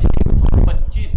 125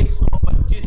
125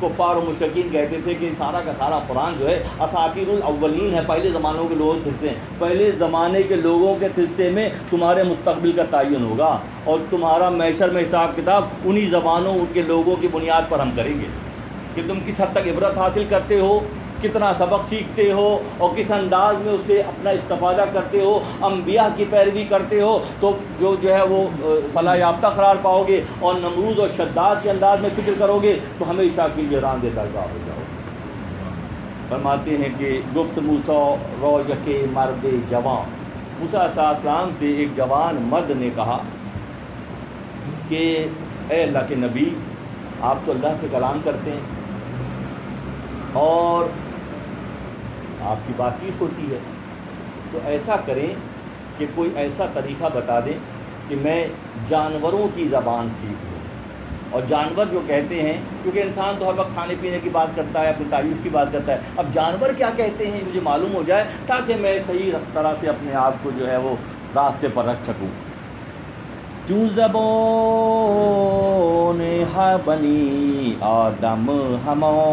کفار و مشرکین کہتے تھے کہ سارا کا سارا قرآن جو ہے اساطیر الاولین ہے، پہلے زمانوں کے لوگوں کے حصے ہیں، پہلے زمانے کے لوگوں کے حصے میں تمہارے مستقبل کا تعین ہوگا اور تمہارا محشر میں حساب کتاب انہی زبانوں ان کے لوگوں کی بنیاد پر ہم کریں گے کہ تم کس حد تک عبرت حاصل کرتے ہو، کتنا سبق سیکھتے ہو اور کس انداز میں اس سے اپنا استفادہ کرتے ہو، انبیاء کی پیروی کرتے ہو تو جو ہے وہ فلاح یافتہ قرار پاؤ گے، اور نمرود اور شداد کے انداز میں فکر کرو گے تو ہمیشہ کے لیے راندے درگاہ ہو جاؤ گے۔ فرماتے ہیں کہ گفت موسیٰ روج کے مرد جوان، موسیٰ علیہ السلام سے ایک جوان مرد نے کہا کہ اے اللہ کے نبی، آپ تو اللہ سے کلام کرتے ہیں اور آپ کی بات چیت ہوتی ہے، تو ایسا کریں کہ کوئی ایسا طریقہ بتا دیں کہ میں جانوروں کی زبان سیکھ لوں۔ اور جانور جو کہتے ہیں، کیونکہ انسان تو ہر وقت کھانے پینے کی بات کرتا ہے، اپنی تعیش کی بات کرتا ہے، اب جانور کیا کہتے ہیں مجھے معلوم ہو جائے تاکہ میں صحیح طرح سے اپنے آپ کو جو ہے وہ راستے پر رکھ سکوں۔ چوں زبان ہے بنی آدم ہموں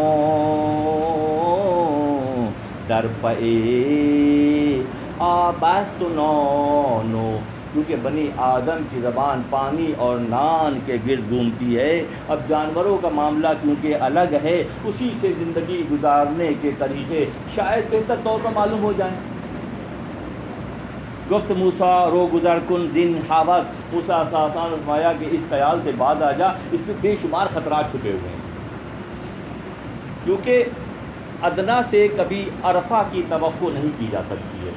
در پئے آبست نانو، کیونکہ بنی آدم کی زبان پانی اور نان کے گرد گھومتی ہے۔ اب جانوروں کا معاملہ کیونکہ الگ ہے، اسی سے زندگی گزارنے کے طریقے شاید بہتر طور پر معلوم ہو جائیں۔ گفت موسیٰ رو گزر کن زن حوث، موسیٰ صلی اللہ علیہ وسلم نے فرمایا کہ اس خیال سے بعد آ جا، اس میں بے شمار خطرات چھپے ہوئے ہیں، کیونکہ ادنا سے کبھی عرفہ کی توقع نہیں کی جا سکتی ہے۔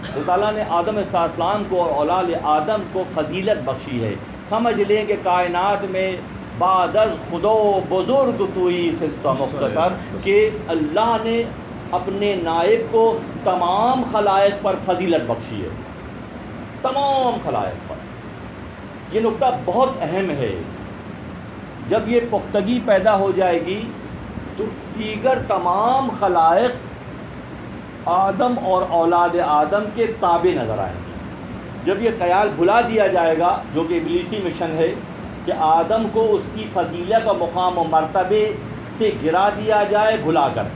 اللہ تعالیٰ نے آدم علیہ السلام کو اور اولاد آدم کو فضیلت بخشی ہے۔ سمجھ لیں کہ کائنات میں بعد از خدا بزرگ توئی خستہ مختصر، کہ اللہ نے اپنے نائب کو تمام خلائق پر فضیلت بخشی ہے، تمام خلائق پر۔ یہ نقطہ بہت اہم ہے، جب یہ پختگی پیدا ہو جائے گی تو دیگر تمام خلائق آدم اور اولاد آدم کے تابع نظر آئیں گے۔ جب یہ خیال بھلا دیا جائے گا، جو کہ ابلیسی مشن ہے، کہ آدم کو اس کی فضیلت اور مقام و مرتبے سے گرا دیا جائے بھلا کر،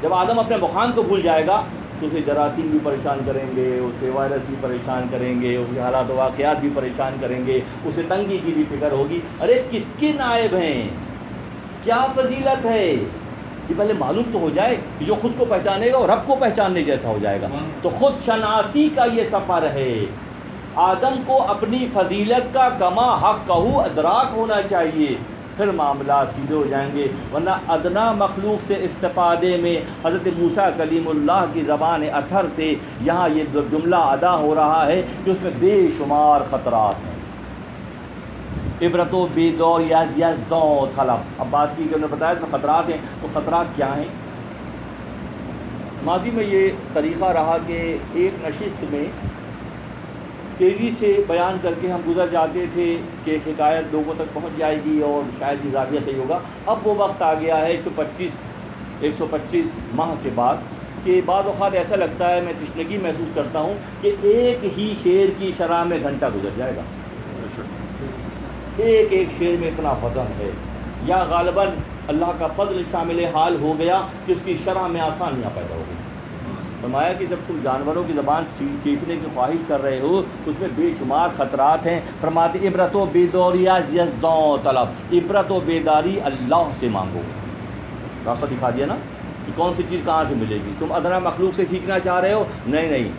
جب آدم اپنے مقام کو بھول جائے گا تو اسے جراثیم بھی پریشان کریں گے، اسے وائرس بھی پریشان کریں گے، اسے حالات و واقعات بھی پریشان کریں گے، اسے تنگی کی بھی فکر ہوگی، ارے کس کے نائب ہیں، کیا فضیلت ہے، یہ پہلے معلوم تو ہو جائے کہ جو خود کو پہچانے گا وہ رب کو پہچاننے جیسا ہو جائے گا۔ تو خود شناسی کا یہ سفر ہے، آدم کو اپنی فضیلت کا کما حق کہو ادراک ہونا چاہیے، پھر معاملات سیدھے ہو جائیں گے، ورنہ ادنا مخلوق سے استفادے میں حضرت موسیٰ کلیم اللہ کی زبان اطہر سے یہاں یہ جملہ ادا ہو رہا ہے کہ اس میں بے شمار خطرات ہیں۔ عبرت و بیدور یزدان طلب، اب بات کی کہ انہوں نے بتایا اس میں خطرات ہیں، تو خطرات کیا ہیں؟ ماضی میں یہ طریقہ رہا کہ ایک نشست میں تیزی سے بیان کر کے ہم گزر جاتے تھے کہ ایک حکایت لوگوں تک پہنچ جائے گی اور شاید زاویہ صحیح ہوگا۔ اب وہ وقت آ گیا ہے 125 ماہ کے بعد کہ بعض اوقات ایسا لگتا ہے، میں تشنگی محسوس کرتا ہوں کہ ایک ہی شعر کی شرح میں گھنٹہ گزر جائے گا، ایک ایک شعر میں اتنا وزن ہے، یا غالباً اللہ کا فضل شامل حال ہو گیا کہ اس کی شرح میں آسانیاں پیدا ہو گئی۔ فرمایا کہ جب تم جانوروں کی زبان سیکھنے کی خواہش کر رہے ہو تو اس میں بے شمار خطرات ہیں۔ فرماتے عبرت و بیداری یزدان طلب، عبرت و بیداری اللہ سے مانگو۔ راستہ دکھا دیا نا کہ کون سی چیز کہاں سے ملے گی۔ تم ادنا مخلوق سے سیکھنا چاہ رہے ہو، نہیں،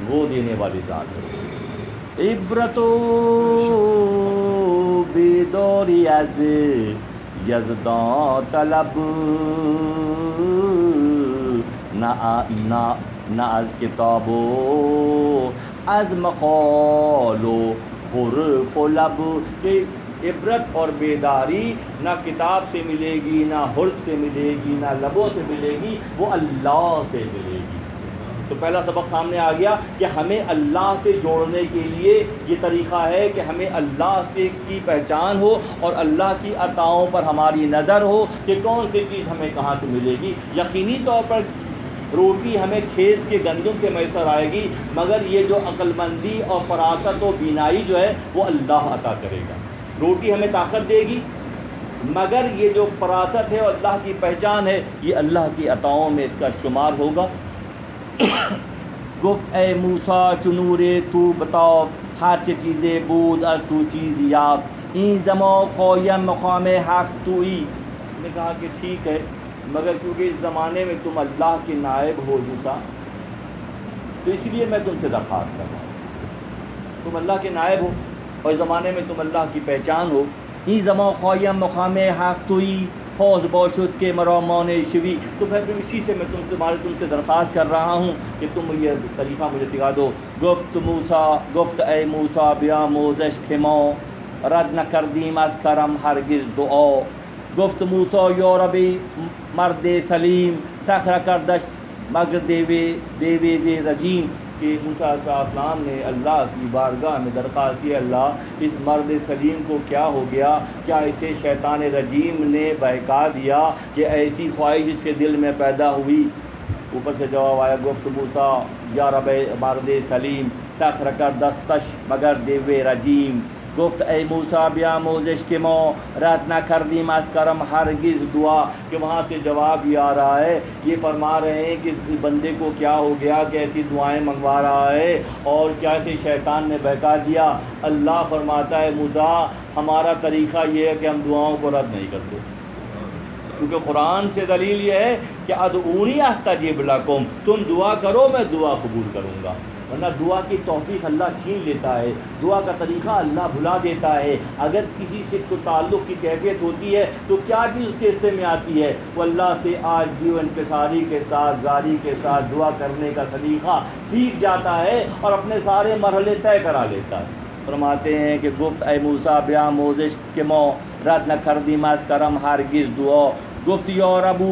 وہ دینے والی ذات ہے۔ عبرت و بیداری یزدان طلب، نہ از کتاب و از مقال و حرف و لب، کہ عبرت اور بیداری نہ کتاب سے ملے گی، نہ حرف سے ملے گی، نہ لبوں سے ملے گی، وہ اللہ سے ملے گی۔ تو پہلا سبق سامنے آ گیا کہ ہمیں اللہ سے جوڑنے کے لیے یہ طریقہ ہے کہ ہمیں اللہ سے کی پہچان ہو اور اللہ کی عطاؤں پر ہماری نظر ہو کہ کون سی چیز ہمیں کہاں سے ملے گی۔ یقینی طور پر روٹی ہمیں کھیت کے گندم سے میسر آئے گی، مگر یہ جو عقل مندی اور فراست و بینائی جو ہے وہ اللہ عطا کرے گا۔ روٹی ہمیں طاقت دے گی، مگر یہ جو فراست ہے اور اللہ کی پہچان ہے یہ اللہ کی عطاؤں میں اس کا شمار ہوگا۔ گفت اے موسیٰ چنورے تو بتاؤ ہر چه چیزے بود از تو چیز یاب این زمان قایم مقام حق توئی۔ نے کہا کہ ٹھیک ہے مگر کیونکہ اس زمانے میں تم اللہ کے نائب ہو موسیٰ تو اس لیے میں تم سے درخواست کر رہا ہوں، تم اللہ کے نائب ہو اور اس زمانے میں تم اللہ کی پہچان ہو۔ این زمان قایم مقام حق توئی حوض باشد کے مرامان شوی، تو پھر اسی سے میں تم سے درخواست کر رہا ہوں کہ تم یہ طریقہ مجھے سکھا دو۔ گفت اے موسیٰ بیاموزش که ما رد نکردیم از کرم هرگز دعا۔ گفت موسیٰ یا ربی مرد سلیم سخر کردش مگر دیوے رجیم، کہ موسیٰ علیہ السلام نے اللہ کی بارگاہ میں درخواست کی اللہ اس مرد سلیم کو کیا ہو گیا، کیا اسے شیطان رجیم نے بہکا دیا کہ ایسی خواہش اس کے دل میں پیدا ہوئی؟ اوپر سے جواب آیا گفت موسیٰ یا رب مرد سلیم سخر کردستش مگر دیو رجیم۔ گفت اے موسیٰ بیاموزش که ما رد نکردیم از کرم ہرگز دعا، کہ وہاں سے جواب یہ آ رہا ہے، یہ فرما رہے ہیں کہ اس بندے کو کیا ہو گیا کہ ایسی دعائیں منگوا رہا ہے اور کیسے شیطان نے بہکا دیا۔ اللہ فرماتا ہے موسیٰ ہمارا طریقہ یہ ہے کہ ہم دعاؤں کو رد نہیں کرتے، کیونکہ قرآن سے دلیل یہ ہے کہ ادعونی استجب لکم، تم دعا کرو میں دعا قبول کروں گا، ورنہ دعا کی توفیق اللہ چھین لیتا ہے، دعا کا طریقہ اللہ بھلا دیتا ہے۔ اگر کسی سے تو تعلق کی کیفیت ہوتی ہے تو کیا چیز اس کے حصے میں آتی ہے؟ وہ اللہ سے عاجزی و انکساری کے ساتھ زاری کے ساتھ دعا کرنے کا سلیقہ سیکھ جاتا ہے اور اپنے سارے مرحلے طے کرا لیتا ہے۔ فرماتے ہیں کہ گفت اے موسیٰ بیاموزش که ما رد نکردیم از کرم ہرگز دعا۔ گفت یا رب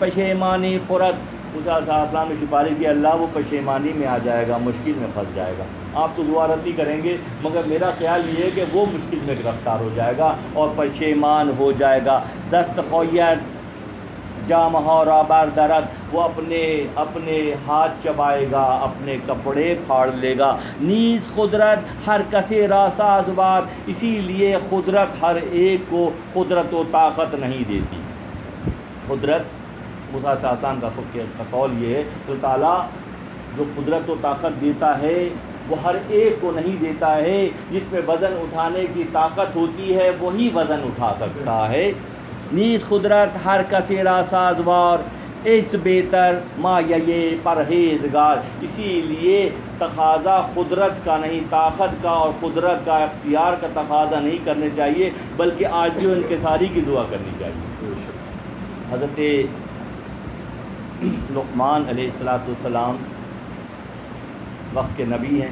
پشیمانی خورد، موسیٰ علیہ السلام نے سفارش کی اللہ وہ پشیمانی میں آ جائے گا، مشکل میں پھنس جائے گا۔ آپ تو دعا رد نہیں کریں گے مگر میرا خیال یہ ہے کہ وہ مشکل میں گرفتار ہو جائے گا اور پشیمان ہو جائے گا۔ دست خویت جامہا را بردرد، وہ اپنے ہاتھ چبائے گا، اپنے کپڑے پھاڑ لے گا۔ نیز قدرت ہر کسی را سازوار، اسی لیے قدرت ہر ایک کو قدرت و طاقت نہیں دیتی۔ قدرت موسیٰ علیہ السلام کا قول یہ ہے کہ اللہ تعالیٰ جو قدرت و طاقت دیتا ہے وہ ہر ایک کو نہیں دیتا ہے، جس پہ وزن اٹھانے کی طاقت ہوتی ہے وہی وزن اٹھا سکتا ہے۔ نیز قدرت ہر کسی را سازوار اس بہتر ما یہ پرہیزگار، اسی لیے تقاضا قدرت کا نہیں طاقت کا اور قدرت کا اختیار کا تقاضا نہیں کرنے چاہیے بلکہ عاجزی و انکساری کی دعا کرنی چاہیے۔ حضرت لقمان علیہ السلام وقت کے نبی ہیں،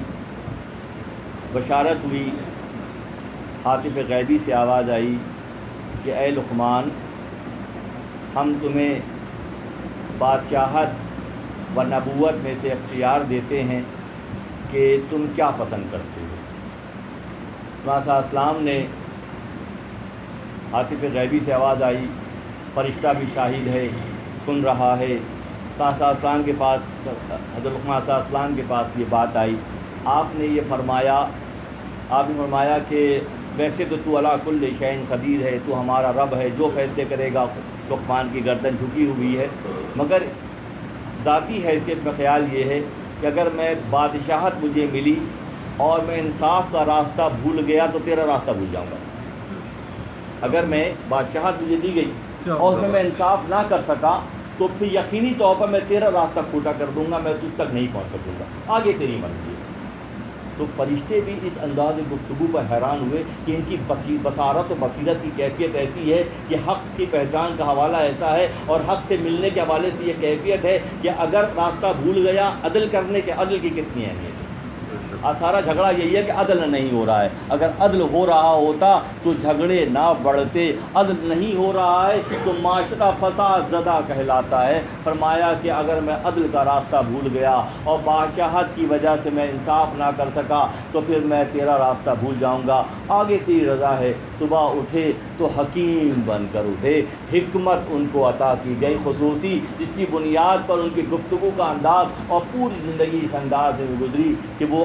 بشارت ہوئی، ہاتف غیبی سے آواز آئی کہ اے لقمان ہم تمہیں بادشاہت و نبوت میں سے اختیار دیتے ہیں کہ تم کیا پسند کرتے ہو۔ موسیٰ علیہ السلام نے ہاتف غیبی سے آواز آئی، فرشتہ بھی شاہد ہے سن رہا ہے۔ موسیٰ علیہ السلام کے پاس حضرت لقمان علیہ السلام کے پاس یہ بات آئی، آپ نے یہ فرمایا کہ ویسے تو علی کل شیء قدیر ہے، تو ہمارا رب ہے جو فیصلے کرے گا۔ لقمان کی گردن جھکی ہوئی ہے، مگر ذاتی حیثیت میں خیال یہ ہے کہ اگر میں بادشاہت مجھے ملی اور میں انصاف کا راستہ بھول گیا تو تیرا راستہ بھول جاؤں گا۔ اگر میں بادشاہت مجھے دی گئی اور اس میں انصاف نہ کر سکا تو پھر یقینی طور پر میں تیرا راستہ کھوٹا کر دوں گا، میں تجھ تک نہیں پہنچ سکوں گا، آگے تیری مرضی ہے۔ تو فرشتے بھی اس انداز گفتگو پر حیران ہوئے کہ ان کی بصارت و بصیرت کی کیفیت ایسی ہے کہ حق کی پہچان کا حوالہ ایسا ہے اور حق سے ملنے کے حوالے سے یہ کیفیت ہے کہ اگر راستہ بھول گیا عدل کرنے کے، عدل کی کتنی اہمیت ہے۔ سارا جھگڑا یہی ہے کہ عدل نہیں ہو رہا ہے، اگر عدل ہو رہا ہوتا تو جھگڑے نہ بڑھتے، عدل نہیں ہو رہا ہے تو معاشرہ فساد زدہ کہلاتا ہے۔ فرمایا کہ اگر میں عدل کا راستہ بھول گیا اور بادشاہت کی وجہ سے میں انصاف نہ کر سکا تو پھر میں تیرا راستہ بھول جاؤں گا، آگے تیری رضا ہے۔ صبح اٹھے تو حکیم بن کر اٹھے، حکمت ان کو عطا کی گئی خصوصی، جس کی بنیاد پر ان کی گفتگو کا انداز اور پوری زندگی اس انداز میں گزری کہ وہ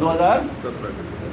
2017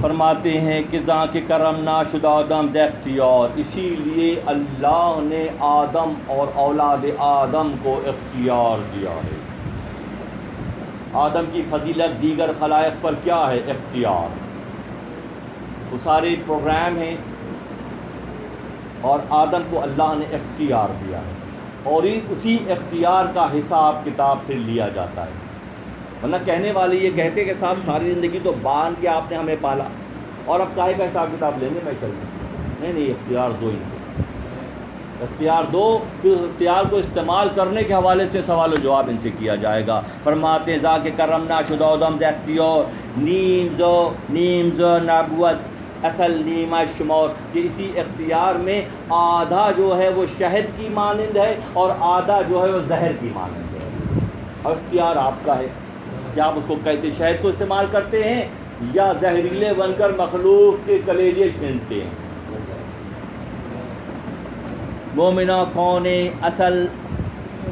فرماتے ہیں کہ ذا کہ کرم ناشد آدم ذا اختیار، اسی لیے اللہ نے آدم اور اولاد آدم کو اختیار دیا ہے۔ آدم کی فضیلت دیگر خلائق پر کیا ہے؟ اختیار۔ وہ سارے پروگرام ہیں اور آدم کو اللہ نے اختیار دیا ہے، اور اسی اختیار کا حساب کتاب پھر لیا جاتا ہے۔ ورنہ کہنے والے یہ کہتے کہ صاحب ساری زندگی تو باندھ کے آپ نے ہمیں پالا اور اب کاہے کا حساب کتاب لینے میں چل رہے؟ نہیں، اختیار دو، اختیار دو، پھر اختیار کو استعمال کرنے کے حوالے سے سوال و جواب ان سے کیا جائے گا۔ فرماتے ذا کہ کرم ناشد آدم ذا اختیار، نیم ز نبوت اصل نیمہ شمار، کہ اسی اختیار میں آدھا جو ہے وہ شہد کی مانند ہے اور آدھا جو ہے وہ زہر کی مانند ہے۔ اختیار آپ کا ہے کہ آپ اس کو کیسے شہد کو استعمال کرتے ہیں یا زہریلے بن کر مخلوق کے کلیجے چھینتے ہیں۔ مومنہ کون اصل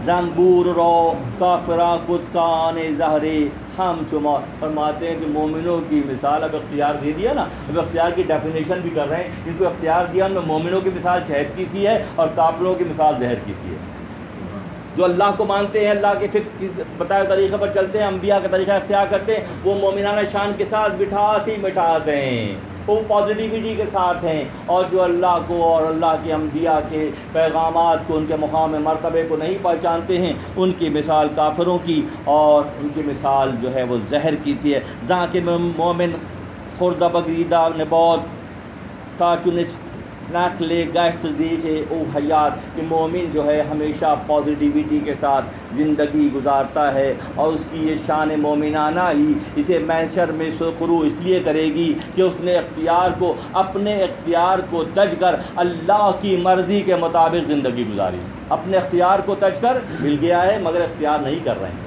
زنبور رو کافرہ کتکان زہرے ہم چمار۔ فرماتے ہیں کہ مومنوں کی مثال، اب اختیار دے دیا نا، اب اختیار کی ڈیفینیشن بھی کر رہے ہیں۔ جن کو اختیار دیا ان میں مومنوں کی مثال شہد کی سی ہے اور کافروں کی مثال زہر کی سی ہے۔ جو اللہ کو مانتے ہیں، اللہ کے فکر بتائے طریقے پر چلتے ہیں، انبیاء کا طریقہ اختیار کرتے ہیں، وہ مومنانہ شان کے ساتھ مٹھاس ہی مٹھاس ہیں، وہ پازیٹیوٹی کے ساتھ ہیں، اور جو اللہ کو اور اللہ کے انبیاء کے پیغامات کو، ان کے مقام مرتبے کو نہیں پہچانتے ہیں، ان کی مثال کافروں کی اور ان کی مثال جو ہے وہ زہر کی تھی ہے۔ جہاں کے مومن خوردہ بگریدہ نبوت تاچنس نقل گشت دیکھے او حیات، کہ مومن جو ہے ہمیشہ پازیٹیوٹی کے ساتھ زندگی گزارتا ہے، اور اس کی یہ شان مومنانہ ہی اسے محشر میں سرخرو اس لیے کرے گی کہ اس نے اختیار کو، اپنے اختیار کو تج کر اللہ کی مرضی کے مطابق زندگی گزاری۔ اپنے اختیار کو تج کر مل گیا ہے مگر اختیار نہیں کر رہے ہیں،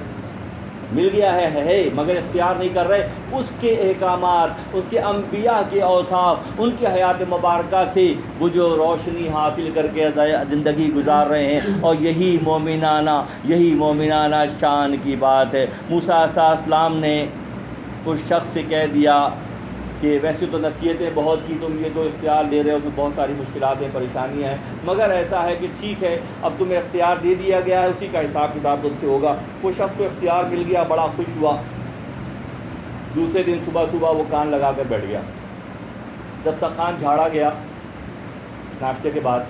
مل گیا ہے مگر اختیار نہیں کر رہے۔ اس کے احکامات، اس کے انبیاء کے اوصاف، ان کی حیات مبارکہ سے وہ جو روشنی حاصل کر کے زندگی گزار رہے ہیں، اور یہی مومنانہ شان کی بات ہے۔ موسیٰ علیہ السلام نے اس شخص سے کہہ دیا کہ ویسے تو نصیحتیں بہت کی، تم یہ تو اختیار لے رہے ہو کہ بہت ساری مشکلات ہیں، پریشانیاں ہیں، مگر ایسا ہے کہ ٹھیک ہے اب تمہیں اختیار دے دیا گیا ہے، اسی کا حساب کتاب تم سے ہوگا۔ وہ شخص کو اختیار مل گیا، بڑا خوش ہوا۔ دوسرے دن صبح وہ کان لگا کر بیٹھ گیا۔ دسترخوان جھاڑا گیا ناشتے کے بعد،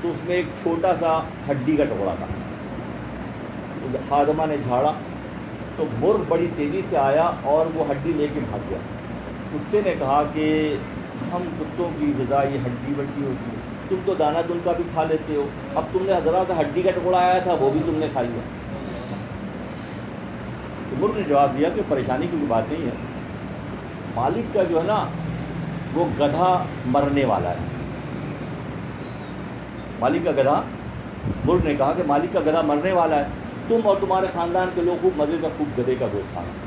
تو اس میں ایک چھوٹا سا ہڈی کا ٹکڑا تھا۔ خادمہ نے جھاڑا تو مرغ بڑی تیزی سے آیا اور وہ ہڈی لے کے بھاگ گیا۔ کتے نے کہا کہ ہم کتوں کی غذا یہ ہڈی بڈی ہوتی ہے، تم تو دانہ دن کا بھی کھا لیتے ہو، اب تم نے حضرات ہڈی کا ٹکڑا آیا تھا وہ بھی تم نے کھا لیا۔ تو مرغ نے جواب دیا کہ پریشانی کی بات نہیں ہے، مالک کا جو ہے نا وہ گدھا مرنے والا ہے۔ مالک کا گدھا، مرغ نے کہا کہ مالک کا گدھا مرنے والا ہے، تم اور تمہارے خاندان کے لوگ خوب مزے کا خوب گدھے کا گوشت کھانا۔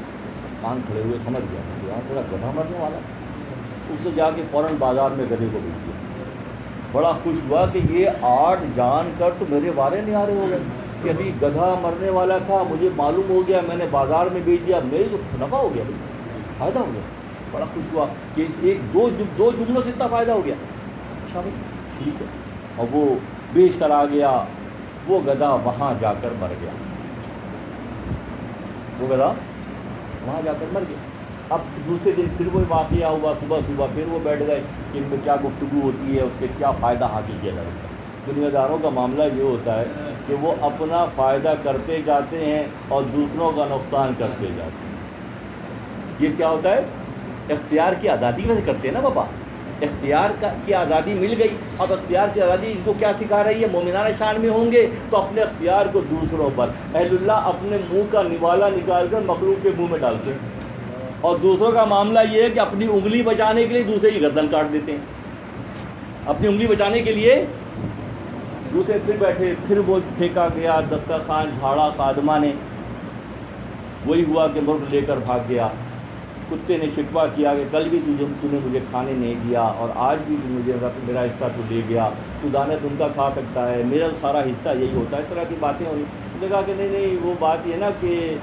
کان کھڑے ہوئے سمجھ گیا کہ یار تھوڑا گدھا مرنے والا ہے، اس سے جا کے فوراً بازار میں گدھے کو بیچ دیا۔ بڑا خوش ہوا کہ یہ 8 جان کر تو میرے وارے نہیں آ رہے ہو گئے کہ ابھی گدھا مرنے والا تھا، مجھے معلوم ہو گیا، میں نے بازار میں بیچ دیا، میری تو نفع ہو گیا، فائدہ ہو گیا۔ بڑا خوش ہوا کہ دو جملوں سے اتنا فائدہ ہو گیا۔ اچھا بھائی ٹھیک ہے، اور وہ بیچ کر آ گیا۔ وہ گدھا وہاں جا کر مر گیا، وہ گدھا وہاں جا کر مر گیا۔ اب دوسرے دن پھر وہ واقعہ ہوا، صبح پھر وہ بیٹھ گئے کہ ان میں کیا گفتگو ہوتی ہے، اس سے کیا فائدہ حاصل کیا جا سکتا ہے۔ دنیا داروں کا معاملہ یہ ہوتا ہے کہ وہ اپنا فائدہ کرتے جاتے ہیں اور دوسروں کا نقصان کرتے جاتے ہیں۔ یہ کیا ہوتا ہے؟ اختیار کی آزادی میں سے کرتے ہیں نا بابا، اختیار کی آزادی مل گئی۔ اب اختیار کی آزادی ان کو کیا سکھا رہی ہے؟ مومنانہ شان میں ہوں گے تو اپنے اختیار کو دوسروں پر، اہل اللہ اپنے منہ کا نوالا نکال کر مخلوق کے منہ میں ڈالتے ہیں، اور دوسروں کا معاملہ یہ ہے کہ اپنی انگلی بچانے کے لیے دوسرے کی گردن کاٹ دیتے ہیں۔ اپنی انگلی بچانے کے لیے دوسرے پھر بیٹھے، پھر وہ پھینکا گیا، دسترخوان جھاڑا خادمہ نے، وہی ہوا کہ مرغ لے کر بھاگ گیا۔ کتے نے شکوہ کیا کہ کل بھی تو نے مجھے کھانے نہیں دیا اور آج بھی مجھے میرا حصہ تو لے گیا، تو دانے تم کا کھا سکتا ہے، میرا سارا حصہ یہی ہوتا ہے۔ اس طرح کی باتیں ہوئی۔ اس نے کہا کہ نہیں وہ بات یہ نا کہ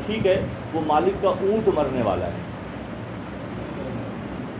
ٹھیک ہے وہ مالک کا اونٹ مرنے والا ہے،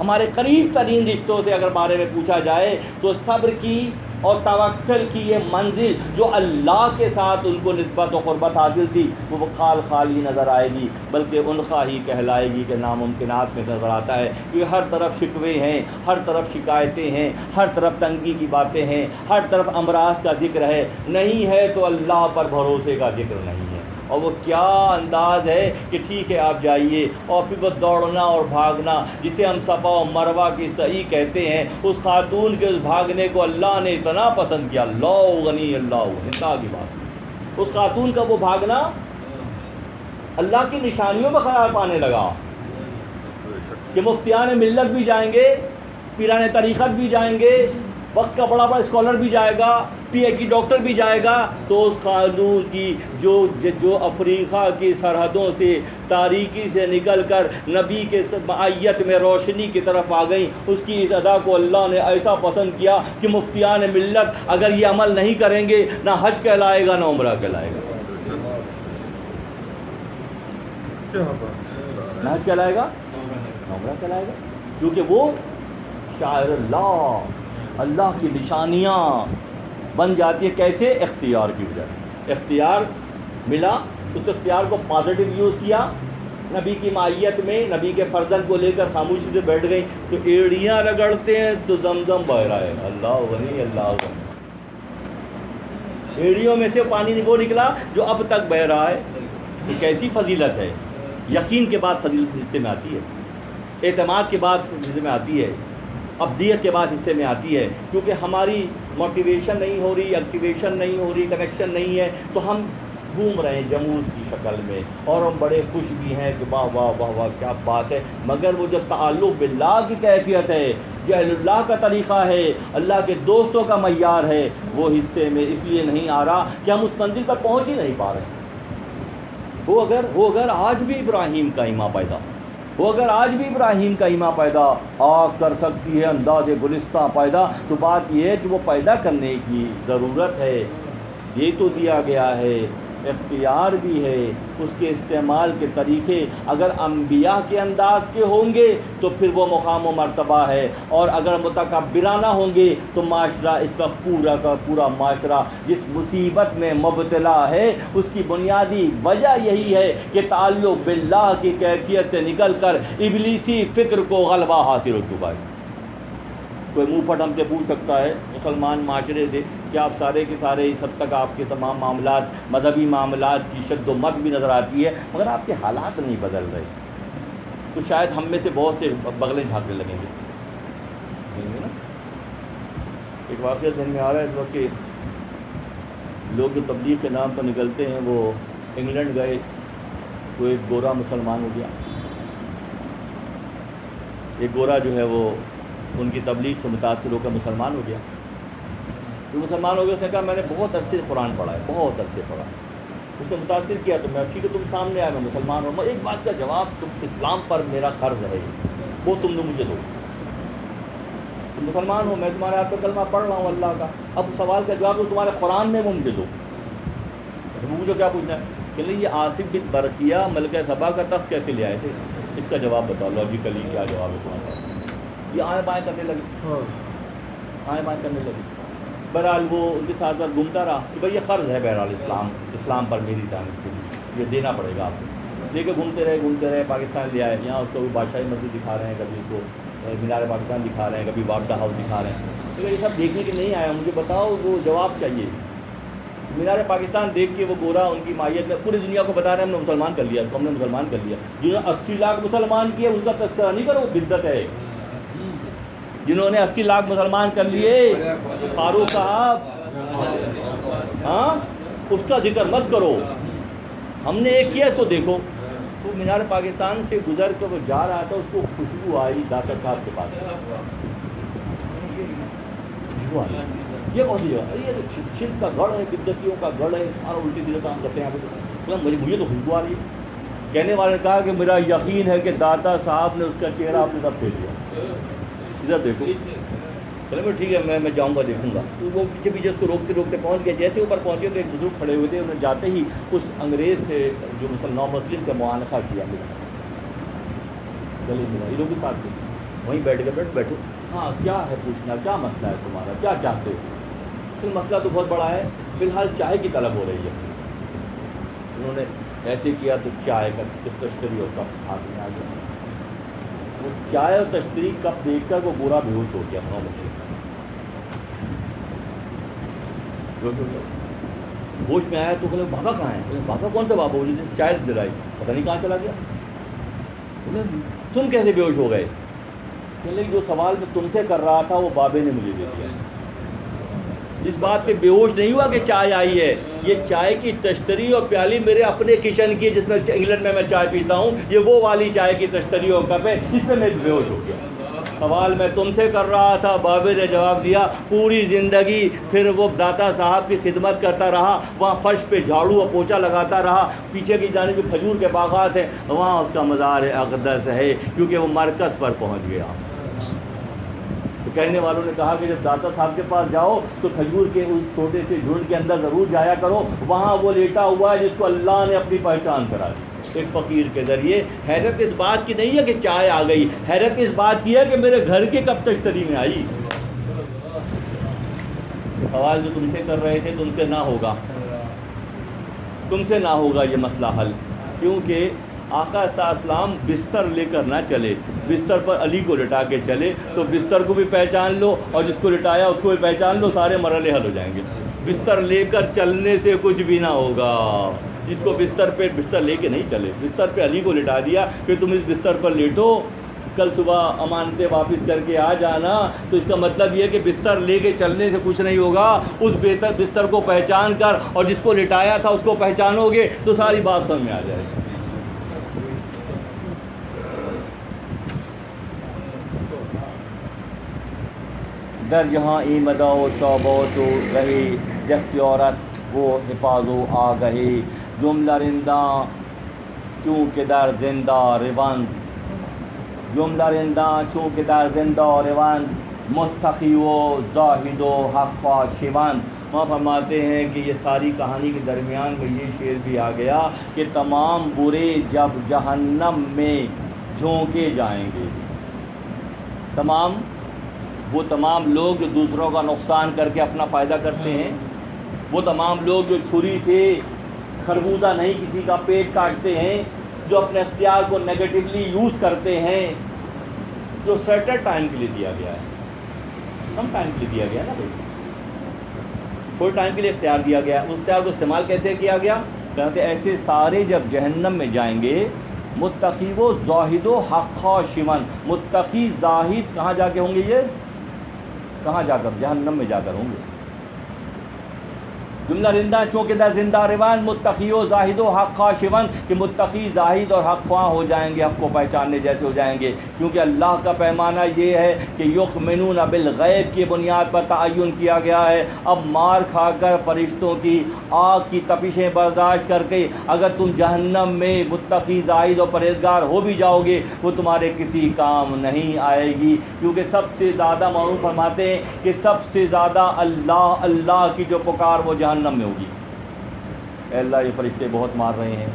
ہمارے قریب ترین رشتوں سے اگر بارے میں پوچھا جائے تو صبر کی اور توکل کی یہ منزل جو اللہ کے ساتھ ان کو نسبت و قربت حاصل تھی وہ خال خالی نظر آئے گی، بلکہ انخا ہی کہلائے گی کہ ناممکنات میں نظر آتا ہے، کیونکہ ہر طرف شکوے ہیں، ہر طرف شکایتیں ہیں، ہر طرف تنگی کی باتیں ہیں، ہر طرف امراض کا ذکر ہے، نہیں ہے تو اللہ پر بھروسے کا ذکر نہیں ہے۔ اور وہ کیا انداز ہے کہ ٹھیک ہے آپ جائیے، اور پھر وہ دوڑنا اور بھاگنا جسے ہم صفا و مروہ کی سعی کہتے ہیں، اس خاتون کے اس بھاگنے کو اللہ نے اتنا پسند کیا، اللہ غنی اللہ انتہا کی بات، اس خاتون کا وہ بھاگنا اللہ کی نشانیوں میں قرار پانے لگا کہ مفتیان ملت بھی جائیں گے، پیران طریقت بھی جائیں گے، وقت کا بڑا اسکالر بھی جائے گا، پی ایچ ڈی ڈاکٹر بھی جائے گا، تو اس خاتون کی جو افریقہ کی سرحدوں سے تاریکی سے نکل کر نبی کے معیت میں روشنی کی طرف آ گئیں، اس کی اس ادا کو اللہ نے ایسا پسند کیا کہ مفتیان ملت اگر یہ عمل نہیں کریں گے نہ حج کہلائے گا نہ عمرہ کہلائے گا، نہ حج کہلائے گا نہ عمرہ کہلائے گا، کیونکہ وہ شاعر اللہ کی نشانیاں بن جاتی ہے۔ کیسے؟ اختیار کی وجہ سے، اختیار ملا، اس اختیار کو پازیٹیو یوز کیا، نبی کی معیت میں نبی کے فرزند کو لے کر خاموشی سے بیٹھ گئی، تو ایڑیاں رگڑتے ہیں تو زمزم بہ رہا ہے، اللہ غنی اللہ غنی، ایڑیوں میں سے پانی وہ نکلا جو اب تک بہ رہا ہے۔ تو کیسی فضیلت ہے، یقین کے بعد فضیلت حصے میں آتی ہے، اعتماد کے بعد حصے میں آتی ہے، ابدیت کے بعد حصے میں آتی ہے، کیونکہ ہماری موٹیویشن نہیں ہو رہی، ایکٹیویشن نہیں ہو رہی، کنیکشن نہیں ہے، تو ہم گھوم رہے ہیں جمود کی شکل میں، اور ہم بڑے خوش بھی ہیں کہ واہ واہ واہ واہ کیا بات ہے، مگر وہ جو تعلق باللہ کی کیفیت ہے، جو اہل اللہ کا طریقہ ہے، اللہ کے دوستوں کا معیار ہے، وہ حصے میں اس لیے نہیں آ رہا کہ ہم اس منزل پر پہنچ ہی نہیں پا رہے۔ وہ اگر آج بھی ابراہیم کا ایمان پیدا، وہ اگر آج بھی ابراہیم کا ایمان پیدا آگ کر سکتی ہے انداز گلستہ پیدا، تو بات یہ ہے کہ وہ پیدا کرنے کی ضرورت ہے، یہ تو دیا گیا ہے، اختیار بھی ہے، اس کے استعمال کے طریقے اگر انبیاء کے انداز کے ہوں گے تو پھر وہ مقام و مرتبہ ہے، اور اگر متکبرانہ ہوں گے تو معاشرہ اس کا پورا کا پورا معاشرہ جس مصیبت میں مبتلا ہے، اس کی بنیادی وجہ یہی ہے کہ تعلق باللہ کی کیفیت سے نکل کر ابلیسی فکر کو غلبہ حاصل ہو چکا ہے۔ کوئی منہ پھٹ ہم سے پوچھ سکتا ہے مسلمان معاشرے سے کہ آپ سارے کے سارے اس حد تک آپ کے تمام معاملات مذہبی معاملات کی شد و مت بھی نظر آتی ہے، مگر آپ کے حالات نہیں بدل رہے، تو شاید ہم میں سے بہت سے بغلیں جھانکنے لگیں گے نا۔ ایک واقعہ ذہن میں آ رہا ہے اس وقت کہ لوگ جو تبلیغ کے نام پر نکلتے ہیں وہ انگلینڈ گئے، تو ایک گورا مسلمان ہو گیا، ایک گورا جو ہے وہ ان کی تبلیغ سے متاثر ہو کر مسلمان ہو گیا۔ جو مسلمان ہو گیا اس نے کہا میں نے بہت عرصے سے قرآن پڑھا ہے، بہت عرصے پڑھا، اس نے متاثر کیا، تو میں ٹھیک ہے تم سامنے آئے، میں مسلمان ہوں، ایک بات کا جواب، تم اسلام پر میرا قرض ہے وہ تم نے مجھے دو، تم مسلمان ہو، میں تمہارے ہاتھ پہ کلمہ پڑھ رہا ہوں اللہ کا، اب سوال کا جواب تمہارے قرآن میں وہ مجھے دو۔ مجھے کیا پوچھنا ہے کہ نہیں یہ آصف بن برقیہ ملکہ سبا کا تخت کیسے لے آئے تھے، اس کا جواب بتاؤ، لاجیکلی کیا جواب ہے تمہارا؟ یہ آئیں بائیں کرنے لگے، آئیں بائیں کرنے لگے۔ بہرحال وہ ان کے ساتھ ساتھ گھومتا رہا کہ بھائی یہ قرض ہے، بہرحال اسلام پر میری جانب سے یہ دینا پڑے گا آپ کو، لے کے گھومتے رہے، پاکستان لے آئے، یہاں اس کو بادشاہی مسجد دکھا رہے ہیں، کبھی اس کو مینار پاکستان دکھا رہے ہیں، کبھی واپڈا ہاؤس دکھا رہے ہیں، تو یہ سب دیکھنے کے نہیں آیا، مجھے بتاؤ وہ جواب چاہیے۔ مینار پاکستان دیکھ کے وہ گورا ان کی مائیت میں پوری دنیا کو بتا رہے ہیں ہم نے مسلمان کر لیا، اس کو ہم نے مسلمان کر لیا، جنہوں نے 80 لاکھ مسلمان کیے ان کا تذکرہ نہیں کرو، بدعت ہے۔ جنہوں نے 80 لاکھ مسلمان کر لیے فاروق صاحب، ہاں اس کا ذکر مت کرو، ہم نے ایک کیا اس کو دیکھو۔ تو مینار پاکستان سے گزر کے وہ جا رہا تھا، اس کو خوشبو آئی ڈاکٹر صاحب کے پاس، یہ کون سی جگہ؟ یہ شرک کا گڑھ ہے، بدعتیوں کا گڑھ ہے، سارا الٹی سیدھے کام کرتے ہیں یہاں پہ، مجھے تو خوشبو آ رہی ہے۔ کہنے والے نے کہا کہ میرا یقین ہے کہ داتا صاحب نے اس کا چہرہ اپنے ساتھ پھیر لیا، ادھر دیکھو۔ چلو ٹھیک ہے میں جاؤں گا دیکھوں گا۔ تو وہ پیچھے اس کو روکتے روکتے پہنچ گئے، جیسے اوپر پہنچے تو ایک بزرگ کھڑے ہوئے تھے، انہوں نے جاتے ہی اس انگریز سے جو نو مسلم کا معانقہ کیا، گلے ملا، یہ لوگ بھی ساتھ تھے، وہیں بیٹھ کے بیٹھو، ہاں کیا ہے پوچھنا، کیا مسئلہ ہے تمہارا، کیا چاہتے ہو؟ پھر مسئلہ تو بہت بڑا ہے، فی الحال چائے کی طلب ہو رہی ہے۔ انہوں نے ایسے کیا تو چائے کا تشتری اور کپ ہاتھ میں آ گیا۔ وہ چائے اور تشتری کپ دیکھ کر وہ برا بے ہوش ہو گیا، ہوش میں آیا تو بولے بابا کہاں ہے؟ بابا کون سا بابا؟ مجھے چائے دلائی، پتہ نہیں کہاں چلا گیا۔ بولے تم کیسے بے ہوش ہو گئے؟ کہ جو سوال میں تم سے کر رہا تھا وہ بابے نے مجھے دے دیا۔ اس بات پہ بے ہوش نہیں ہوا کہ چائے آئی ہے، یہ چائے کی تشتری اور پیالی میرے اپنے کچن کی، جس میں انگلینڈ میں چائے پیتا ہوں، یہ وہ والی چائے کی تشتری اور کپ ہے، اس پہ میں بے ہوش ہو گیا۔ سوال میں تم سے کر رہا تھا، بابے نے جواب دیا۔ پوری زندگی پھر وہ داتا صاحب کی خدمت کرتا رہا، وہاں فرش پہ جھاڑو اور پوچھا لگاتا رہا، پیچھے کی جانب جو کھجور کے باغات ہیں وہاں اس کا مزار اقدس ہے، کیونکہ وہ مرکز پر پہنچ گیا۔ تو کہنے والوں نے کہا کہ جب داتا صاحب کے پاس جاؤ تو کھجور کے اس چھوٹے سے جھنڈ کے اندر ضرور جایا کرو، وہاں وہ لیٹا ہوا ہے جس کو اللہ نے اپنی پہچان کرا دی ایک فقیر کے ذریعے۔ حیرت اس بات کی نہیں ہے کہ چائے آ گئی، حیرت اس بات کی ہے کہ میرے گھر کے کب تشتری میں آئی۔ سوال جو تم سے کر رہے تھے تم سے نہ ہوگا، تم سے نہ ہوگا یہ مسئلہ حل، کیونکہ آقا صلی اللہ علیہ وسلم بستر لے کر نہ چلے، بستر پر علی کو لٹا کے چلے، تو بستر کو بھی پہچان لو اور جس کو لٹایا اس کو بھی پہچان لو، سارے مرحلے حل ہو جائیں گے۔ بستر لے کر چلنے سے کچھ بھی نہ ہوگا۔ جس کو بستر لے کے نہیں چلے، بستر پہ علی کو لٹا دیا کہ تم اس بستر پر لیٹو، کل صبح امانتیں واپس کر کے آ جانا، تو اس کا مطلب یہ ہے کہ بستر لے کے چلنے سے کچھ نہیں ہوگا، اس بستر کو پہچان کر اور جس کو لٹایا تھا اس کو پہچانو گے تو ساری بات سمجھ میں آ جائے گی۔ در جہاں ایمدہ و شعبات و رہے دست عورت وہ حفاظ و آگہی، جملہ رنداں چونکہ در زندہ روند، جملہ رنداں چونکہ در زندہ روند، متقی و زاہد و حق و شوند۔ وہاں فرماتے ہیں کہ یہ ساری کہانی کے درمیان میں یہ شعر بھی آ گیا کہ تمام برے جب جہنم میں جھونکے جائیں گے، وہ تمام لوگ جو دوسروں کا نقصان کر کے اپنا فائدہ کرتے ہیں، وہ تمام لوگ جو چھری سے خربوزہ نہیں کسی کا پیٹ کاٹتے ہیں، جو اپنے اختیار کو نیگیٹیولی یوز کرتے ہیں، جو سرٹن ٹائم کے لیے دیا گیا ہے، کم ٹائم کے لیے دیا گیا نا بھائی، تھوڑے ٹائم کے لیے اختیار دیا گیا، اس اختیار کو استعمال کیسے کیا گیا؟ کہتے ایسے سارے جب جہنم میں جائیں گے، متقی و زاہد و حق و شمن، متقی زاہد کہاں جا کے ہوں گے؟ یہ کہاں جا کر؟ جہنم میں جا کر ہوں گے۔ جملہ رندہ چونکہ در زندہ روان، متقی و زاہد و حق خواہ شون، کہ متقی زاہد اور حق خواہ ہو جائیں گے، حق کو پہچاننے جیسے ہو جائیں گے، کیونکہ اللہ کا پیمانہ یہ ہے کہ یؤمنون بالغیب کی بنیاد پر تعین کیا گیا ہے۔ اب مار کھا کر فرشتوں کی آگ کی تپشیں برداشت کر کے اگر تم جہنم میں متقی زاہد اور پرہیزگار ہو بھی جاؤ گے، وہ تمہارے کسی کام نہیں آئے گی، کیونکہ سب سے زیادہ معروف فرماتے ہیں کہ سب سے زیادہ اللہ اللہ کی جو پکار وہ جہنم میں ہوگی۔ اے اللہ یہ فرشتے بہت مار رہے ہیں،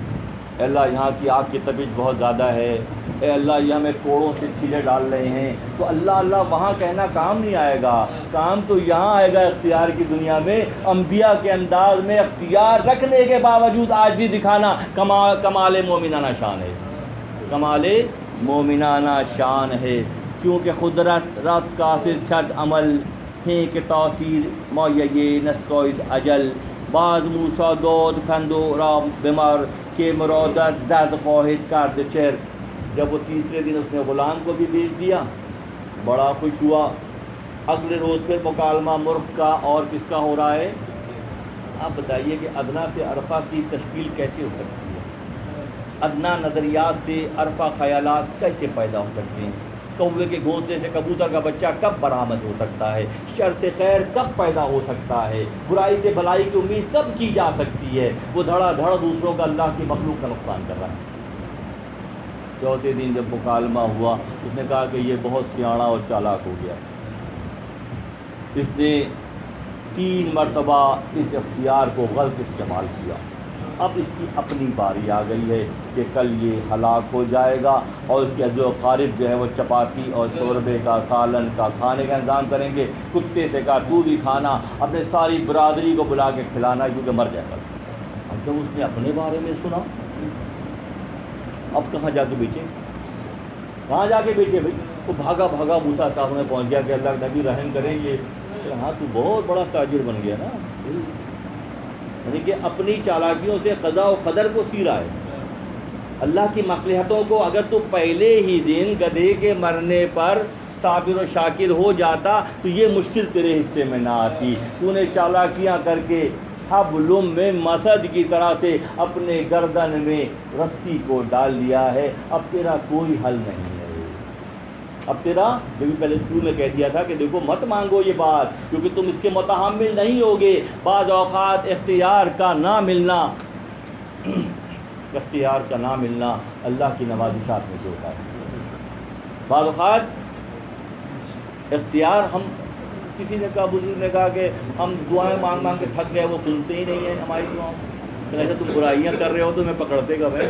اے اللہ یہاں کی آگ کی تپش بہت زیادہ ہے، اے اللہ یہ ہمیں کوڑوں سے چھیلے ڈال رہے ہیں، تو اللہ اللہ وہاں کہنا کام نہیں آئے گا، کام تو یہاں آئے گا اختیار کی دنیا میں۔ انبیاء کے انداز میں اختیار رکھنے کے باوجود عاجزی دکھانا کمال مومنانہ شان ہے، کمال مومنانہ شان ہے، کیونکہ قدرت رس کافر شرط عمل ہیں کہ تاثیر مایہ نستوید اجل، بعض موسیٰ دود کندو رام بیمار کے مرادت زرد خواہد کرد چر۔ جب وہ تیسرے دن اس نے غلام کو بھی بیچ دیا، بڑا خوش ہوا۔ اگلے روز پھر مکالمہ مرغ کا اور کس کا ہو رہا ہے؟ آپ بتائیے کہ ادنا سے عرفہ کی تشکیل کیسے ہو سکتی ہے؟ ادنا نظریات سے عرفہ خیالات کیسے پیدا ہو سکتے ہیں؟ کوے کے گھونسلے سے کبوتر کا بچہ کب برآمد ہو سکتا ہے؟ شر سے خیر کب پیدا ہو سکتا ہے؟ برائی سے بھلائی کی امید کب کی جا سکتی ہے؟ وہ دھڑا دھڑ دوسروں کا اللہ کی مخلوق کا نقصان کر رہا ہے۔ چوتھے دن جب مکالمہ ہوا، اس نے کہا کہ یہ بہت سیاڑا اور چالاک ہو گیا، اس نے 3 مرتبہ اس اختیار کو غلط استعمال کیا۔ اب اس کی اپنی باری آ گئی ہے کہ کل یہ ہلاک ہو جائے گا، اور اس کے جو اقارب جو ہے وہ چپاتی اور شوربے کا، سالن کا کھانے کا انتظام کریں گے۔ کتے سے کہا تو بھی کھانا، اپنے ساری برادری کو بلا کے کھلانا، کیونکہ مر جائے گا۔ اب جب اس نے اپنے بارے میں سنا، اب کہاں جا کے بیچے، کہاں جا کے بیچے بھائی؟ وہ بھاگا بھاگا موسیٰ صاحب میں پہنچ گیا کہ اللہ کے نبی رحم کریں گے۔ ہاں تو بہت بڑا تاجر بن گیا نا، یعنی کہ اپنی چالاکیوں سے قضاء و قدر کو سیرا ہے۔ اللہ کی مصلحتوں کو اگر تو پہلے ہی دن گدھے کے مرنے پر صابر و شاکر ہو جاتا تو یہ مشکل تیرے حصے میں نہ آتی۔ تو نے چالاکیاں کر کے حبل من مسد کی طرح سے اپنے گردن میں رسی کو ڈال لیا ہے، اب تیرا کوئی حل نہیں ہے۔ اب تیرا جو بھی پہلے شروع میں کہہ دیا تھا کہ دیکھو مت مانگو یہ بات، کیونکہ تم اس کے متحمل نہیں ہوگے۔ بعض اوقات اختیار کا نہ ملنا، اختیار کا نہ ملنا اللہ کی نوازشات میں سے ہوتا ہے۔ بعض اوقات اختیار، ہم کسی نے کہا، بزرگ نے کہا کہ ہم دعائیں مانگ مانگ کے تھک گئے، وہ سنتے ہی نہیں ہیں ہماری دعاؤں۔ تو ایسا تم برائیاں کر رہے ہو تو میں پکڑتے گا بھائی،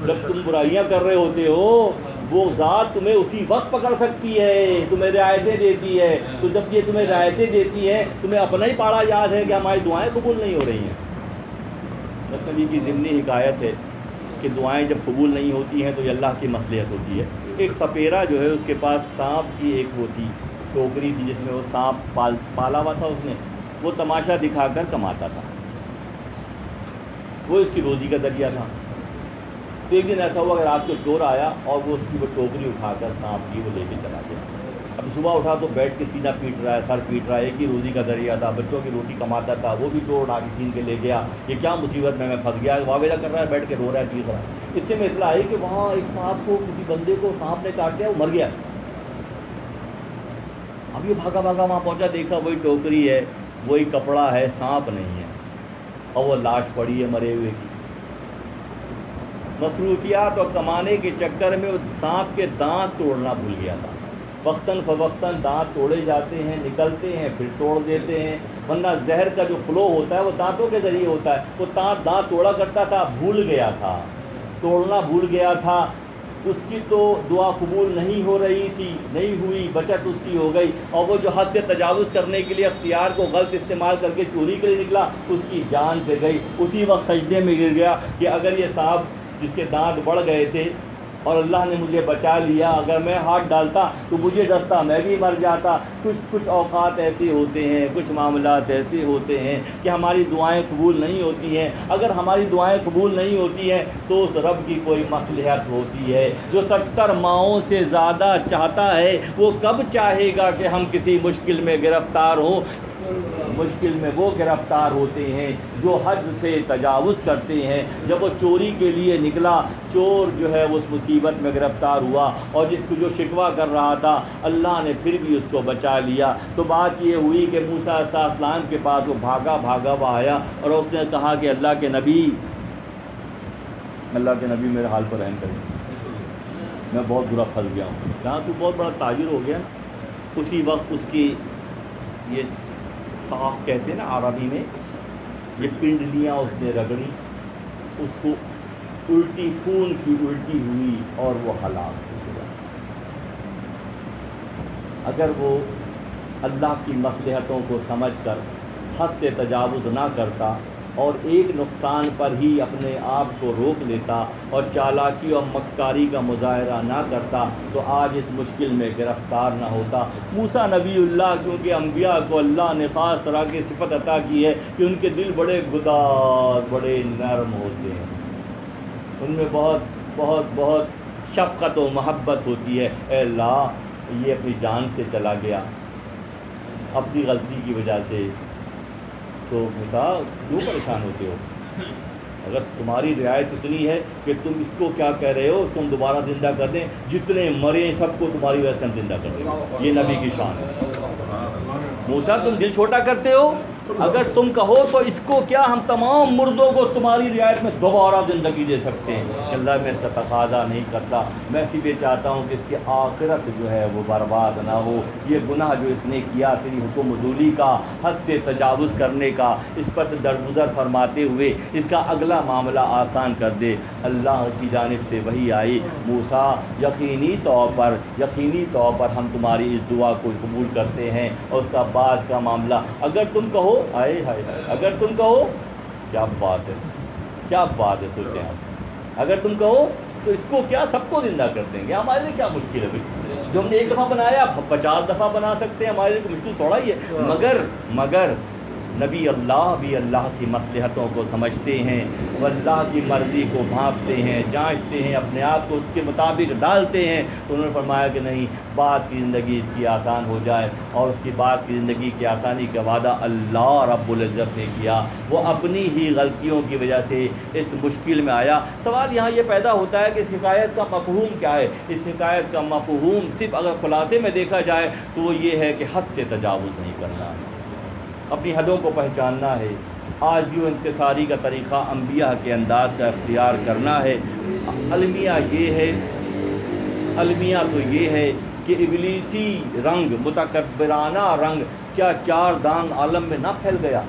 جب تم برائیاں کر رہے ہوتے ہو وہ ذات تمہیں اسی وقت پکڑ سکتی ہے، تمہیں رعایتیں دیتی ہے۔ تو جب یہ تمہیں رعایتیں دیتی ہے، تمہیں اپنا ہی پاڑا یاد ہے کہ ہماری دعائیں قبول نہیں ہو رہی ہیں۔ نبی کی ضمنی حکایت ہے کہ دعائیں جب قبول نہیں ہوتی ہیں تو یہ اللہ کی مصلحت ہوتی ہے۔ ایک سپیرا جو ہے اس کے پاس سانپ کی ایک وہ تھی، ٹوکری تھی جس میں وہ سانپ پالا ہوا تھا، اس نے وہ تماشا دکھا کر کماتا تھا، وہ اس کی روزی کا ذریعہ تھا۔ تو ایک دن ایسا ہوا کہ رات کو چور آیا اور وہ اس کی وہ ٹوکری اٹھا کر سانپ کی وہ لے کے چلا گیا۔ اب صبح اٹھا تو بیٹھ کے سینہ پیٹ رہا ہے، سر پیٹ رہا ہے، ایک ہی روزی کا ذریعہ تھا، بچوں کی روٹی کماتا تھا، وہ بھی چور اٹھا کے چھین کے لے گیا، یہ کیا مصیبت میں پھنس گیا، واویلا کر رہا ہے، بیٹھ کے رو رہا ہے، چیخ رہا ہے۔ اتنے میں اطلاع آئی کہ وہاں ایک سانپ کو، کسی بندے کو سانپ نے کاٹ لیا، وہ مر گیا۔ اب یہ بھاگا بھاگا وہاں پہنچا، دیکھا وہی ٹوکری ہے، وہی کپڑا ہے، سانپ نہیں ہے، اور وہ لاش پڑی ہے مرے ہوئے کی۔ مصروفیات اور کمانے کے چکر میں وہ سانپ کے دانت توڑنا بھول گیا تھا۔ وقتاً فوقتاً دانت توڑے جاتے ہیں، نکلتے ہیں، پھر توڑ دیتے ہیں، ورنہ زہر کا جو فلو ہوتا ہے وہ دانتوں کے ذریعے ہوتا ہے۔ وہ دانت توڑا کرتا تھا، بھول گیا تھا، توڑنا بھول گیا تھا۔ اس کی تو دعا قبول نہیں ہو رہی تھی، نہیں ہوئی، بچت اس کی ہو گئی، اور وہ جو حد سے تجاوز کرنے کے لیے اختیار کو غلط استعمال کر کے چوری کے لیے نکلا، اس کی جان سے گئی۔ اسی وقت سجدے میں گر گیا کہ اگر یہ صاحب جس کے دانت بڑھ گئے تھے اور اللہ نے مجھے بچا لیا، اگر میں ہاتھ ڈالتا تو مجھے ڈستا، میں بھی مر جاتا۔ کچھ اوقات ایسے ہوتے ہیں، کچھ معاملات ایسے ہوتے ہیں کہ ہماری دعائیں قبول نہیں ہوتی ہیں۔ اگر ہماری دعائیں قبول نہیں ہوتی ہیں تو اس رب کی کوئی مصلحت ہوتی ہے۔ جو 70 ماؤں سے زیادہ چاہتا ہے وہ کب چاہے گا کہ ہم کسی مشکل میں گرفتار ہوں؟ مشکل میں وہ گرفتار ہوتے ہیں جو حد سے تجاوز کرتے ہیں۔ جب وہ چوری کے لیے نکلا، چور جو ہے اس مصیبت میں گرفتار ہوا، اور جس کو جو شکوہ کر رہا تھا اللہ نے پھر بھی اس کو بچا لیا۔ تو بات یہ ہوئی کہ موسیٰ علیہ السلام کے پاس وہ بھاگا وہ آیا اور اس نے کہا کہ اللہ کے نبی میرے حال پر رحم کریں، میں بہت برا پھنس گیا ہوں۔ جہاں تو بہت بڑا تاجر ہو گیا نا، اسی وقت اس کی یہ ساکھ کہتے ہیں نا عربی میں، یہ پنڈلیاں اس نے رگڑی، اس کو الٹی، خون کی الٹی ہوئی اور وہ ہلاک ہو گیا۔ اگر وہ اللہ کی مصلحتوں کو سمجھ کر حد سے تجاوز نہ کرتا اور ایک نقصان پر ہی اپنے آپ کو روک لیتا اور چالاکی اور مکاری کا مظاہرہ نہ کرتا تو آج اس مشکل میں گرفتار نہ ہوتا۔ موسیٰ نبی اللہ، کیونکہ انبیاء کو اللہ نے خاص طرح کی صفت عطا کی ہے کہ ان کے دل بڑے گداز، بڑے نرم ہوتے ہیں، ان میں بہت بہت بہت شفقت و محبت ہوتی ہے۔ اے اللہ، یہ اپنی جان سے چلا گیا اپنی غلطی کی وجہ سے، تو موسیٰ کیوں پریشان ہوتے ہو؟ اگر تمہاری رعایت اتنی ہے کہ تم اس کو کیا کہہ رہے ہو، تم دوبارہ زندہ کر دیں، جتنے مرے سب کو تمہاری وجہ سے ہم زندہ کر دیں۔ یہ نبی کی شان ہے۔ موسیٰ تم دل چھوٹا کرتے ہو، اگر تم کہو تو اس کو کیا ہم تمام مردوں کو تمہاری رعایت میں دوبارہ زندگی دے سکتے ہیں. کہ اللہ میں اس کا تقاضا نہیں کرتا، میں اسی چاہتا ہوں کہ اس کی آخرت جو ہے وہ برباد نہ ہو. یہ گناہ جو اس نے کیا تیری حکم عدولی کا، حد سے تجاوز کرنے کا، اس پر درگزر فرماتے ہوئے اس کا اگلا معاملہ آسان کر دے. اللہ کی جانب سے وحی آئی، موسیٰ یقینی طور پر ہم تمہاری اس دعا کو قبول کرتے ہیں. اور اس کا بعد کا معاملہ اگر تم کہو، آئے ہائے اگر تم کہو، کیا بات ہے سوچیں آپ. اگر تم کہو تو اس کو کیا سب کو زندہ کر دیں گے، ہمارے لیے کیا مشکل ہے بھائی. جو ہم نے ایک دفعہ بنایا 50 دفعہ بنا سکتے ہیں، ہمارے لیے مشکل تھوڑا ہی ہے. مگر نبی اللہ بھی اللہ کی مصلحتوں کو سمجھتے ہیں، وہ اللہ کی مرضی کو بھانپتے ہیں، جانچتے ہیں، اپنے آپ کو اس کے مطابق ڈالتے ہیں. تو انہوں نے فرمایا کہ نہیں، بعد کی زندگی اس کی آسان ہو جائے. اور اس کی بعد کی زندگی کی آسانی کا وعدہ اللہ رب العزت نے کیا. وہ اپنی ہی غلطیوں کی وجہ سے اس مشکل میں آیا. سوال یہاں یہ پیدا ہوتا ہے کہ اس حکایت کا مفہوم کیا ہے. اس حکایت کا مفہوم صرف اگر خلاصے میں دیکھا جائے تو وہ یہ ہے کہ حد سے تجاوز نہیں کرنا، اپنی حدوں کو پہچاننا ہے، عاجزی و انکساری کا طریقہ انبیاء کے انداز کا اختیار کرنا ہے. المیہ تو یہ ہے کہ ابلیسی رنگ، متکبرانہ رنگ کیا 4 دانگ عالم میں نہ پھیل گیا.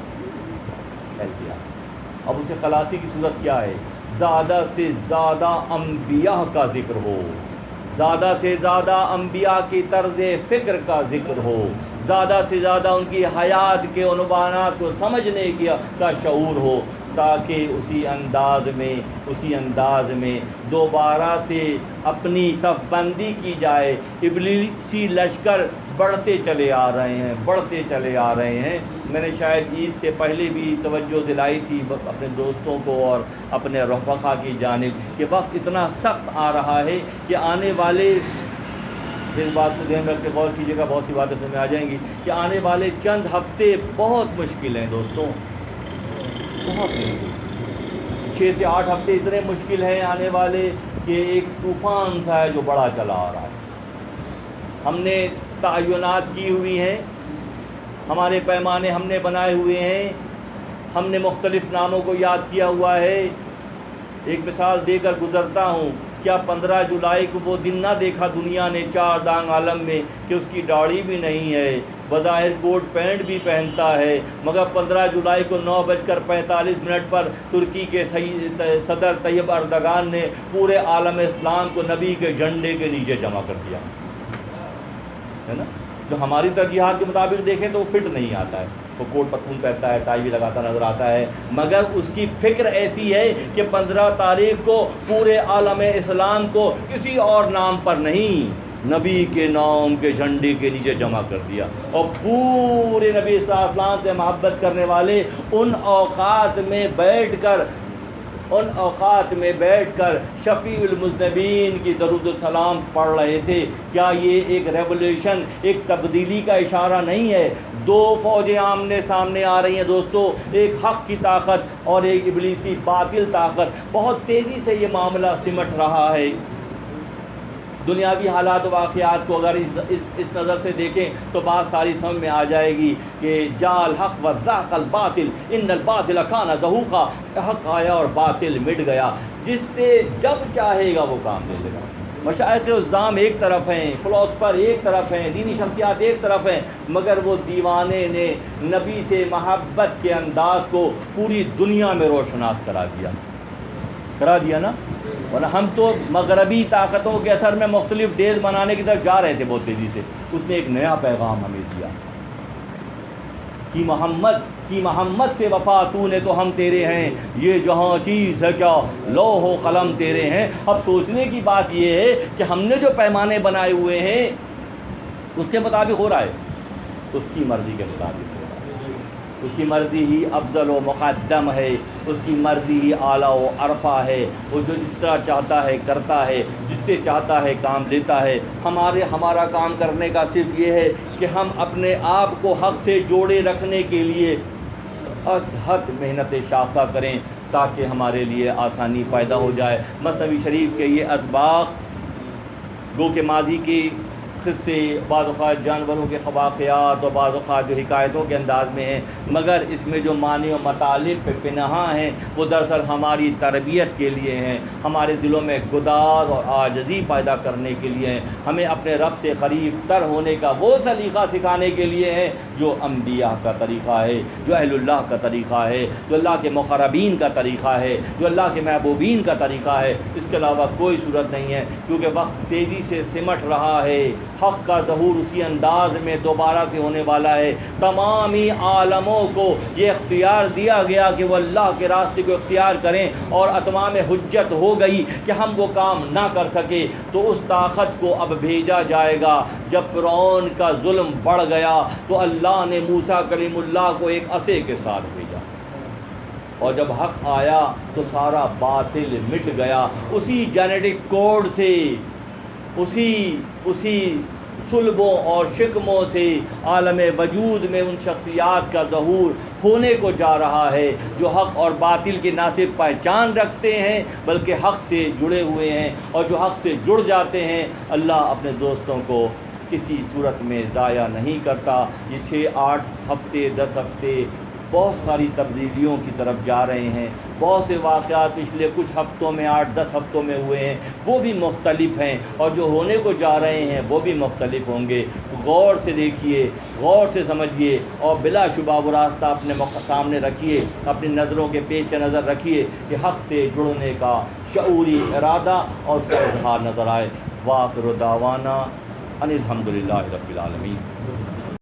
اب اسے خلاصی کی صورت کیا ہے؟ زیادہ سے زیادہ انبیاء کا ذکر ہو، زیادہ سے زیادہ انبیاء کی طرز فکر کا ذکر ہو، زیادہ سے زیادہ ان کی حیات کے عنوانات کو سمجھنے کا شعور ہو، تاکہ اسی انداز میں دوبارہ سے اپنی صف بندی کی جائے. ابلیسی لشکر بڑھتے چلے آ رہے ہیں. میں نے شاید عید سے پہلے بھی توجہ دلائی تھی اپنے دوستوں کو اور اپنے رفقا کی جانب کہ وقت اتنا سخت آ رہا ہے کہ آنے والے، اس بات کو دھیان رکھ کے غور کیجیے گا، بہت سی باتیں سمجھ آ جائیں گی کہ آنے والے چند ہفتے بہت مشکل ہیں دوستوں، بہت مشکل. 6 سے 8 ہفتے اتنے مشکل ہیں آنے والے کہ ایک طوفان سا ہے جو بڑا چلا آ رہا ہے. ہم نے تعینات کی ہوئی ہیں، ہمارے پیمانے ہم نے بنائے ہوئے ہیں، ہم نے مختلف ناموں کو یاد کیا ہوا ہے. ایک مثال دے کر گزرتا ہوں. کیا 15 جولائی کو وہ دن نہ دیکھا دنیا نے 4 دانگ عالم میں کہ اس کی داڑھی بھی نہیں ہے، بظاہر کوٹ پینٹ بھی پہنتا ہے، مگر 15 جولائی کو 9:45 پر ترکی کے صدر طیب اردگان نے پورے عالم اسلام کو نبی کے جھنڈے کے نیچے جمع کر دیا ہے نا. جو ہماری ترجیحات کے مطابق دیکھیں تو وہ فٹ نہیں آتا ہے، وہ کوٹ پتلون پہنتا ہے، ٹائی بھی لگاتا نظر آتا ہے، مگر اس کی فکر ایسی ہے کہ 15 تاریخ کو پورے عالم اسلام کو کسی اور نام پر نہیں، نبی کے نام کے جھنڈے کے نیچے جمع کر دیا. اور پورے نبی صلی اللہ علیہ وسلم سے محبت کرنے والے ان اوقات میں بیٹھ کر شفیع المذنبین کی درود و سلام پڑھ رہے تھے. کیا یہ ایک ریولیوشن، ایک تبدیلی کا اشارہ نہیں ہے؟ 2 فوجیں آمنے سامنے آ رہی ہیں دوستو، ایک حق کی طاقت اور ایک ابلیسی باطل طاقت. بہت تیزی سے یہ معاملہ سمٹ رہا ہے. دنیاوی حالات و واقعات کو اگر اس نظر سے دیکھیں تو بات ساری سمجھ میں آ جائے گی کہ جال حق و ذاق الباطل ان الباطل کان زہوقا. حق آیا اور باطل مٹ گیا. جس سے جب چاہے گا وہ کام لے لے گا. مشائخ الزام ایک طرف ہیں، فلاسفر ایک طرف ہیں، دینی شخصیات ایک طرف ہیں، مگر وہ دیوانے نے نبی سے محبت کے انداز کو پوری دنیا میں روشناس کرا دیا نا. ورنہ ہم تو مغربی طاقتوں کے اثر میں مختلف ڈیز بنانے کی طرف جا رہے تھے بہت تیزی سے. اس نے ایک نیا پیغام ہمیں دیا کہ محمد سے وفا تو نے تو ہم تیرے ہیں، یہ جہاں چیز ہے کیا لوح و قلم تیرے ہیں. اب سوچنے کی بات یہ ہے کہ ہم نے جو پیمانے بنائے ہوئے ہیں اس کے مطابق ہو رہا ہے، اس کی مرضی کے مطابق ہو رہا ہے. اس کی مرضی ہی افضل و مقدم ہے، اس کی مرضی ہی اعلیٰ و عرفہ ہے. وہ جو جس طرح چاہتا ہے کرتا ہے، جس سے چاہتا ہے کام لیتا ہے. ہمارا کام کرنے کا صرف یہ ہے کہ ہم اپنے آپ کو حق سے جوڑے رکھنے کے لیے حد محنت شاقہ کریں تاکہ ہمارے لیے آسانی پیدا ہو جائے. مثنوی شریف کے یہ اسباق گو کہ ماضی کی قصے، بعض اوقات جانوروں کے خواقیات اور بعض اوقات جو حکایتوں کے انداز میں ہیں، مگر اس میں جو معنی و مطالب پہ پنہاں ہیں وہ دراصل ہماری تربیت کے لیے ہیں، ہمارے دلوں میں گداز اور عاجزی پیدا کرنے کے لیے ہیں، ہمیں اپنے رب سے قریب تر ہونے کا وہ سلیقہ سکھانے کے لیے ہیں جو انبیاء کا طریقہ ہے، جو اہل اللہ کا طریقہ ہے، جو اللہ کے مقربین کا طریقہ ہے، جو اللہ کے محبوبین کا طریقہ ہے۔ اس کے علاوہ کوئی صورت نہیں ہے، کیونکہ وقت تیزی سے سمٹ رہا ہے، حق کا ظہور اسی انداز میں دوبارہ سے ہونے والا ہے۔ تمامی عالموں کو یہ اختیار دیا گیا کہ وہ اللہ کے راستے کو اختیار کریں، اور اتمام حجت ہو گئی کہ ہم وہ کام نہ کر سکے، تو اس طاقت کو اب بھیجا جائے گا۔ جب فرعون کا ظلم بڑھ گیا تو اللہ نے موسیٰ کلیم اللہ کو ایک عصا کے ساتھ بھیجا، اور جب حق آیا تو سارا باطل مٹ گیا۔ اسی جینیٹک کوڈ سے، اسی صلبوں اور شکموں سے عالم وجود میں ان شخصیات کا ظہور ہونے کو جا رہا ہے جو حق اور باطل کی نہ صرف پہچان رکھتے ہیں بلکہ حق سے جڑے ہوئے ہیں، اور جو حق سے جڑ جاتے ہیں اللہ اپنے دوستوں کو کسی صورت میں ضائع نہیں کرتا۔ یہ 6-8 ہفتے 10 ہفتے بہت ساری تبدیلیوں کی طرف جا رہے ہیں، بہت سے واقعات پچھلے کچھ ہفتوں میں 8-10 ہفتوں میں ہوئے ہیں، وہ بھی مختلف ہیں، اور جو ہونے کو جا رہے ہیں وہ بھی مختلف ہوں گے۔ غور سے دیکھیے، غور سے سمجھیے، اور بلا شبہ وہ راستہ اپنے سامنے رکھیے، اپنی نظروں کے پیش نظر رکھیے کہ حق سے جڑنے کا شعوری ارادہ اور اس کا اظہار نظر آئے۔ وآخر دعوانا ان الحمد للہ رب العالمین۔